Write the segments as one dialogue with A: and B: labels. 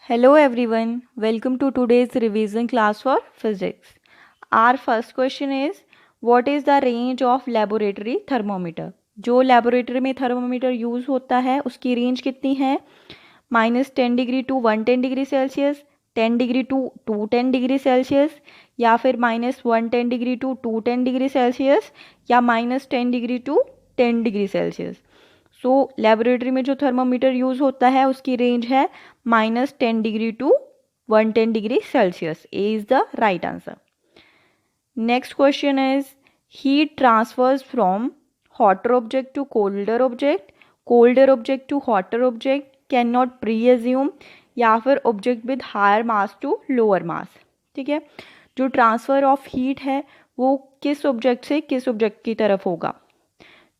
A: Hello everyone, welcome to today's revision class for physics. Our first question is, what is the range of laboratory thermometer? जो laboratory में thermometer use होता है उसकी range कितनी है? -10 degree to 110 degree Celsius, 10 degree to 210 degree Celsius, या फिर -110 degree to 210 degree Celsius, या -10 degree to 10 degree Celsius. So laboratory में जो थर्मोमीटर यूज़ होता है उसकी रेंज है -10 degree to 110 degree Celsius. A is the right answer. Next question is, heat transfers from hotter object to colder object, colder object to hotter object, can not presume, या फिर object with higher mass to lower mass. ठीक है, जो transfer of heat है वो किस object से किस ऑब्जेक्ट की तरफ होगा.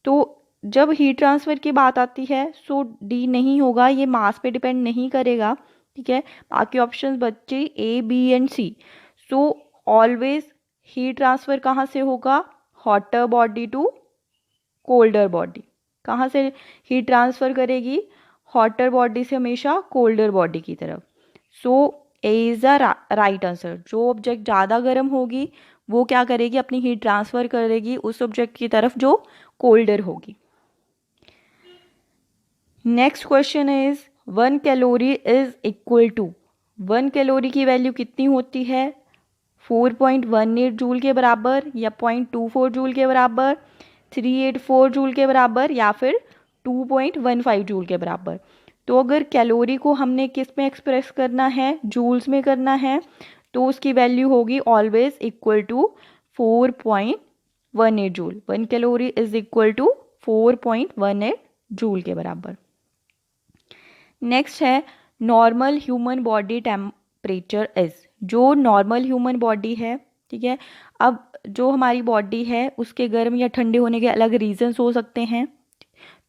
A: तो जब हीट ट्रांसफ़र की बात आती है सो डी नहीं होगा, ये मास पे डिपेंड नहीं करेगा. ठीक है, बाकी ऑप्शंस बच्चे A B and C. So always heat transfer कहाँ से होगा? Hotter body to colder body. कहाँ से हीट ट्रांसफ़र करेगी? हॉटर बॉडी से हमेशा कोल्डर बॉडी की तरफ. So A is the right answer. जो ऑब्जेक्ट ज़्यादा गर्म होगी वो क्या करेगी? अपनी हीट ट्रांसफ़र करेगी उस ऑब्जेक्ट की तरफ जो कोल्डर होगी. Next question is, 1 calorie is equal to, 1 calorie की वैल्यू कितनी होती है? 4.18 जूल के बराबर, या 0.24 जूल के बराबर, 384 जूल के बराबर, या फिर 2.15 जूल के बराबर. तो अगर कैलोरी को हमने किस में एक्सप्रेस करना है? जूल्स में करना है, तो उसकी वैल्यू होगी always equal to 4.18 joule. 1 calorie is equal to 4.18 joule के बराबर. नेक्स्ट है, normal human body temperature is. जो नॉर्मल ह्यूमन बॉडी है, ठीक है, अब जो हमारी बॉडी है उसके गर्म या ठंडे होने के अलग रीजंस हो सकते हैं.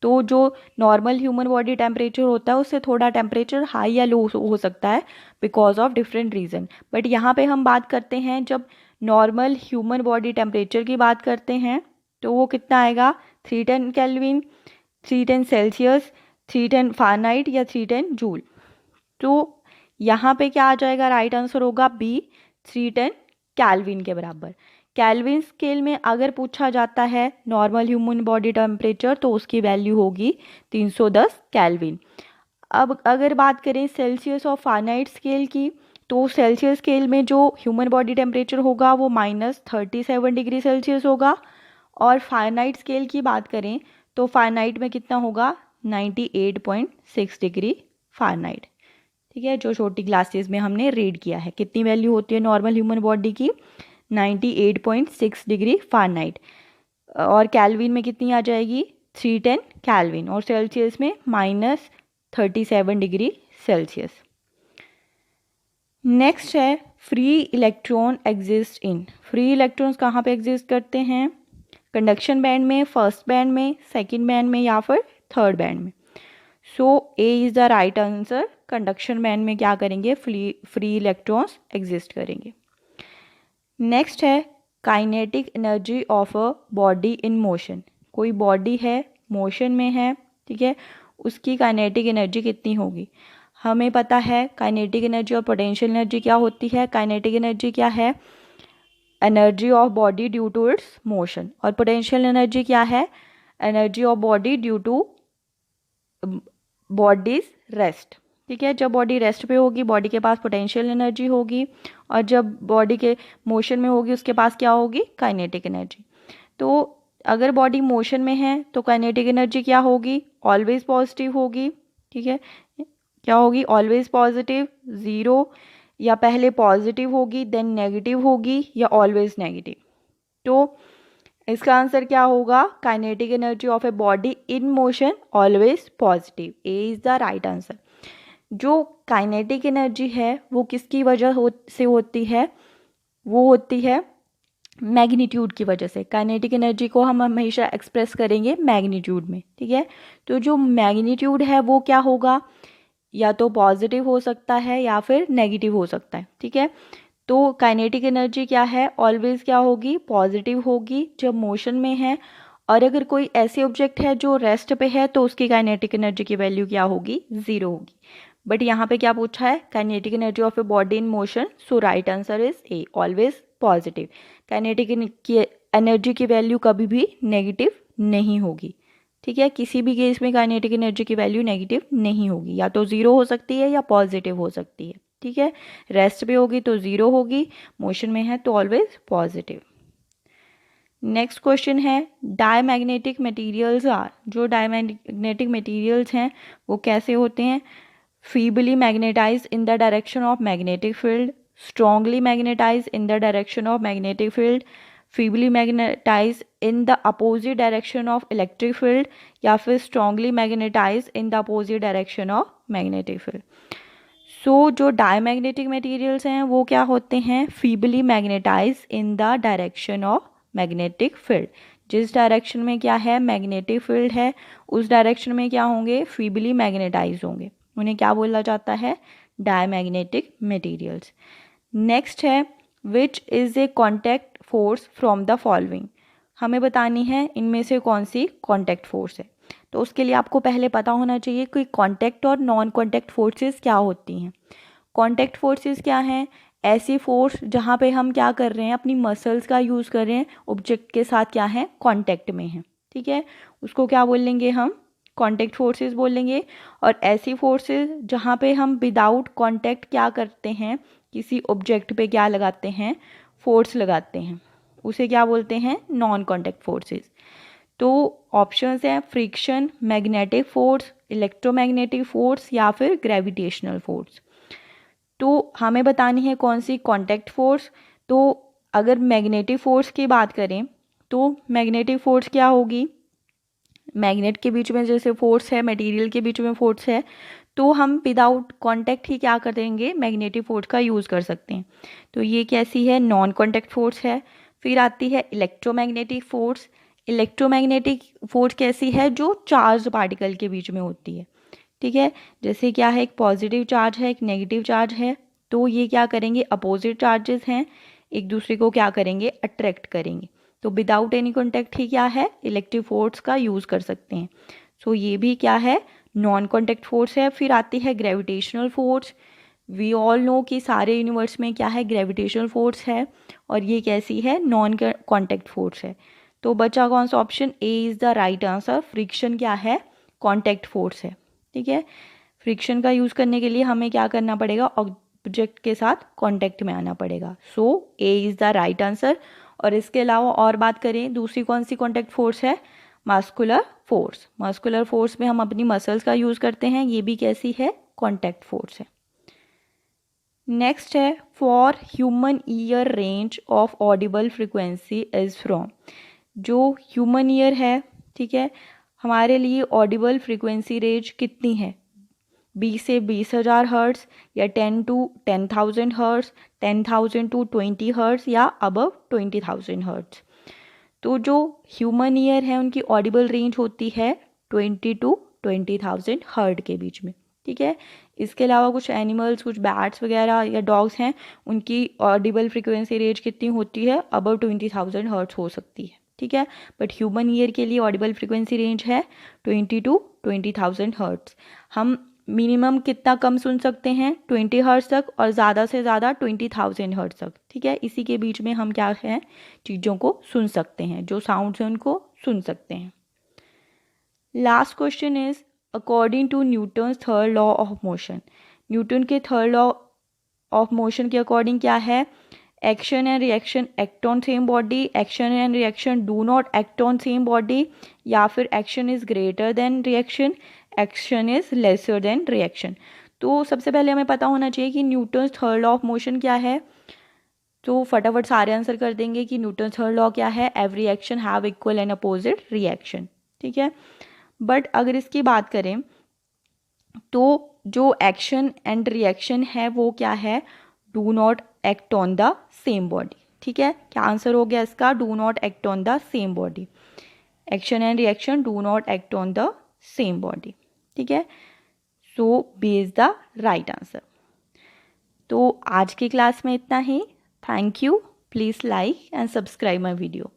A: तो जो नॉर्मल ह्यूमन बॉडी टेम्परेचर होता है उससे थोड़ा टेम्परेचर हाई या लो हो सकता है because of different reason. But यहाँ पे हम बात करते हैं जब नॉर्मल ह्यूमन बॉडी टेम्परेचर की बात करते हैं तो वो कितना आएगा? 310 केल्विन, 310 सेल्सियस, 310 फ़ारेनहाइट, या 310 जूल. तो यहाँ पे क्या आ जाएगा? राइट आंसर होगा बी, 310 केल्विन के बराबर. केल्विन स्केल में अगर पूछा जाता है नॉर्मल ह्यूमन बॉडी टेम्परेचर तो उसकी वैल्यू होगी 310 केल्विन. अब अगर बात करें सेल्सियस और फ़ारेनहाइट स्केल की, तो सेल्सियस स्केल में जो ह्यूमन बॉडी टेम्परेचर होगा वो -37 डिग्री सेल्सियस होगा. और फ़ारेनहाइट स्केल की बात करें तो फ़ारेनहाइट में कितना होगा? 98.6 डिग्री फ़ारेनहाइट. ठीक है, जो छोटी क्लासेस में हमने रीड किया है. कितनी वैल्यू होती है नॉर्मल ह्यूमन बॉडी की? 98.6 डिग्री फ़ारेनहाइट. और कैल्विन में कितनी आ जाएगी? 310 कैल्विन. और सेल्सियस में -37 डिग्री सेल्सियस. नेक्स्ट है, free electron exist in. Free electrons कहाँ पे एग्जिस्ट करते हैं? कंडक्शन बैंड में, फर्स्ट बैंड में, सेकेंड बैंड में, या फिर थर्ड बैंड में. So A is the right answer. Conduction band में क्या करेंगे? फ्री इलेक्ट्रॉन्स एग्जिस्ट करेंगे. नेक्स्ट है, kinetic energy of a body in motion. कोई बॉडी है, मोशन में है, ठीक है, उसकी काइनेटिक एनर्जी कितनी होगी? हमें पता है काइनेटिक एनर्जी और पोटेंशियल एनर्जी क्या होती है. काइनेटिक एनर्जी क्या है? Energy of body due to its motion. और पोटेंशियल एनर्जी क्या है? Energy of body due to body's rest. ठीक है, जब बॉडी रेस्ट पे होगी बॉडी के पास पोटेंशियल एनर्जी होगी, और जब बॉडी के मोशन में होगी उसके पास क्या होगी? Kinetic energy. तो अगर बॉडी मोशन में है तो काइनेटिक एनर्जी क्या होगी? ऑलवेज पॉजिटिव होगी. ठीक है, क्या होगी? ऑलवेज पॉजिटिव, ज़ीरो, या पहले पॉजिटिव होगी देन नेगेटिव होगी, या ऑलवेज नेगेटिव. तो इसका आंसर क्या होगा? Kinetic energy of a body in motion always positive. A is the right answer. जो काइनेटिक एनर्जी है वो किसकी वजह से होती है? वो होती है मैग्नीट्यूड की वजह से. काइनेटिक एनर्जी को हम हमेशा एक्सप्रेस करेंगे मैग्नीट्यूड में. ठीक है, तो जो मैग्नीट्यूड है वो क्या होगा? या तो पॉजिटिव हो सकता है या फिर नेगेटिव हो सकता है. ठीक है, तो काइनेटिक एनर्जी क्या है? ऑलवेज क्या होगी? पॉजिटिव होगी जब मोशन में है. और अगर कोई ऐसे ऑब्जेक्ट है जो रेस्ट पे है तो उसकी काइनेटिक एनर्जी की वैल्यू क्या होगी? ज़ीरो होगी. बट यहाँ पे क्या पूछा है, kinetic energy of a body in motion, so right answer is a, always positive. Kinetic energy की वैल्यू कभी भी नेगेटिव नहीं होगी, ठीक है, किसी भी केस में काइनेटिक एनर्जी की वैल्यू नेगेटिव नहीं होगी, या तो ज़ीरो हो सकती है या पॉजिटिव हो सकती है, ठीक है, रेस्ट पे होगी तो ज़ीरो होगी, मोशन में है तो ऑलवेज पॉजिटिव। नेक्स्ट क्वेश्चन है, डायमैग्नेटिक मटेरियल्स आर, जो डायमैग्नेटिक मटेरियल्स हैं वो कैसे होते हैं, feebly magnetized in the direction of magnetic field, strongly magnetized in the direction of magnetic field, feebly magnetized in the opposite direction of electric field, या फिर strongly magnetized in the opposite direction of magnetic field। जो diamagnetic materials हैं वो क्या होते हैं, feebly magnetized in the direction of magnetic field, जिस direction में क्या है मैग्नेटिक फील्ड है उस डायरेक्शन में क्या होंगे, feebly magnetized होंगे, उन्हें क्या बोला जाता है, डायमैग्नेटिक मटेरियल्स। नेक्स्ट है, which is a contact force from the following, हमें बतानी है इनमें से कौन सी कॉन्टैक्ट फोर्स है। तो उसके लिए आपको पहले पता होना चाहिए कि कॉन्टैक्ट और नॉन कॉन्टैक्ट फोर्सेस क्या होती हैं। कॉन्टैक्ट फोर्सेस क्या हैं, ऐसी फोर्स जहाँ पे हम क्या कर रहे हैं, अपनी मसल्स का यूज़ कर रहे हैं, ऑब्जेक्ट के साथ क्या है, कॉन्टैक्ट में है, ठीक है, उसको क्या बोलेंगे हम, कॉन्टैक्ट फोर्सेस बोलेंगे। और ऐसी फोर्सेस जहाँ पे हम विदाउट कॉन्टैक्ट क्या करते हैं, किसी ऑब्जेक्ट पे क्या लगाते हैं, फोर्स लगाते हैं, उसे क्या बोलते हैं, नॉन कॉन्टैक्ट फोर्सेस। तो ऑप्शंस हैं friction, magnetic force, electromagnetic force या फिर ग्रेविटेशनल फोर्स। तो हमें बतानी है कौन सी कॉन्टैक्ट फोर्स। तो अगर मैग्नेटिक फोर्स की बात करें तो मैग्नेटिक फोर्स क्या होगी, मैग्नेट के बीच में जैसे फोर्स है, मटेरियल के बीच में फोर्स है, तो हम विदाउट कांटेक्ट ही क्या कर देंगे, मैग्नेटिक फोर्स का यूज़ कर सकते हैं। तो ये कैसी है, नॉन कांटेक्ट फोर्स है। फिर आती है इलेक्ट्रोमैग्नेटिक फोर्स। इलेक्ट्रोमैग्नेटिक फोर्स कैसी है, जो चार्ज पार्टिकल के बीच में होती है, ठीक है, जैसे क्या है, एक पॉजिटिव चार्ज है, एक नेगेटिव चार्ज है, तो ये क्या करेंगे, अपोजिट चार्जेस हैं, एक दूसरे को क्या करेंगे, अट्रैक्ट करेंगे। तो विदाउट एनी कॉन्टैक्ट ही क्या है, इलेक्ट्रिक फोर्स का यूज़ कर सकते हैं। सो ये भी क्या है, नॉन कॉन्टैक्ट फोर्स है। फिर आती है gravitational force. We all know कि सारे यूनिवर्स में क्या है, ग्रेविटेशनल फोर्स है, और ये कैसी है, नॉन कॉन्टैक्ट फोर्स है। तो बचा कौन सा option, A is the right answer. Friction क्या है, कॉन्टैक्ट फोर्स है, ठीक है, फ्रिक्शन का यूज़ करने के लिए हमें क्या करना पड़ेगा, ऑब्जेक्ट के साथ कॉन्टैक्ट में आना पड़ेगा। So A is the right answer. और इसके अलावा और बात करें, दूसरी कौन सी कॉन्टैक्ट फोर्स है, मस्कुलर फोर्स। मस्कुलर फोर्स में हम अपनी मसल्स का यूज़ करते हैं, ये भी कैसी है, कॉन्टैक्ट फोर्स है। नेक्स्ट है, for human ear range of Audible frequency is from, जो ह्यूमन ईयर है, ठीक है, हमारे लिए ऑडिबल फ्रिक्वेंसी रेंज कितनी है, 20 से 20,000 हर्ट्स, या 10 to 10,000 हर्ट्स, 10,000 to 20 हर्ट्स, या अबव 20,000 हर्ट्स। तो जो ह्यूमन ईयर है उनकी ऑडिबल रेंज होती है 20 to 20,000 हर्ट के बीच में, ठीक है। इसके अलावा कुछ एनिमल्स, कुछ बैट्स वगैरह या डॉग्स हैं, उनकी ऑडिबल फ्रिक्वेंसी रेंज कितनी होती है, अबव 20,000 हर्ट्स हो सकती है, ठीक है। बट ह्यूमन ईयर के लिए ऑडिबल फ्रिक्वेंसी रेंज है 20 to 20,000 हर्ट्स। हम मिनिमम कितना कम सुन सकते हैं, 20 हर्ट्स तक, और ज़्यादा से ज़्यादा 20,000 हर्ट्स तक, ठीक है, इसी के बीच में हम क्या है, चीज़ों को सुन सकते हैं, जो साउंड्स हैं उनको सुन सकते हैं। Last question is, according to Newton's third law of motion, Newton के थर्ड लॉ ऑफ मोशन के अकॉर्डिंग क्या है, action and reaction act on same body, action and reaction do not act on same body, या फिर action is greater than reaction, action is lesser than reaction. तो सबसे पहले हमें पता होना चाहिए कि Newton's third law of motion क्या है। तो फटाफट सारे आंसर कर देंगे कि न्यूटन्स थर्ड लॉ क्या है, every action have equal and opposite reaction, ठीक है। बट अगर इसकी बात करें तो जो एक्शन एंड रिएक्शन है वो क्या है, do not act on the same body, ठीक है, क्या आंसर हो गया इसका, do not act on the same body, action and reaction do not act on the same body, ठीक है। So B is the right answer. तो आज की क्लास में इतना ही। Thank you, please like and subscribe my video.